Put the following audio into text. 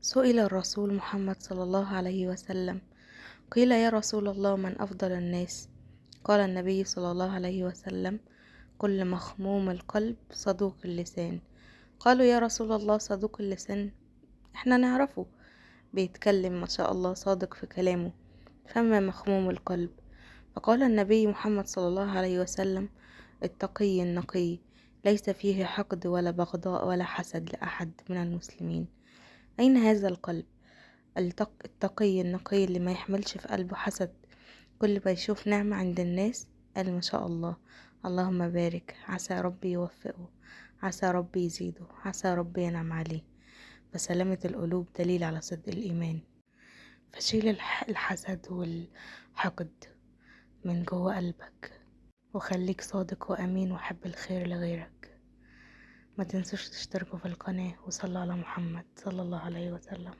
سئل الرسول محمد صلى الله عليه وسلم، قيل يا رسول الله من أفضل الناس؟ قال النبي صلى الله عليه وسلم: كل مخموم القلب صدوق اللسان. قالوا يا رسول الله صدوق اللسان احنا نعرفه، بيتكلم ما شاء الله صادق في كلامه، فما مخموم القلب؟ فقال النبي محمد صلى الله عليه وسلم: التقي النقي، ليس فيه حقد ولا بغضاء ولا حسد لأحد من المسلمين. أين هذا القلب التقي النقي اللي ما يحملش في قلبه حسد؟ كل ما يشوف نعمة عند الناس قال ما شاء الله، اللهم بارك، عسى ربي يوفقه، عسى ربي يزيده، عسى ربي ينعم عليه. فسلامة القلوب دليل على صدق الإيمان. فشيل الحسد والحقد من جوه قلبك، وخليك صادق وأمين وحب الخير لغيرك. ما تنسوش تشتركوا في القناة وصلوا على محمد صلى الله عليه وسلم.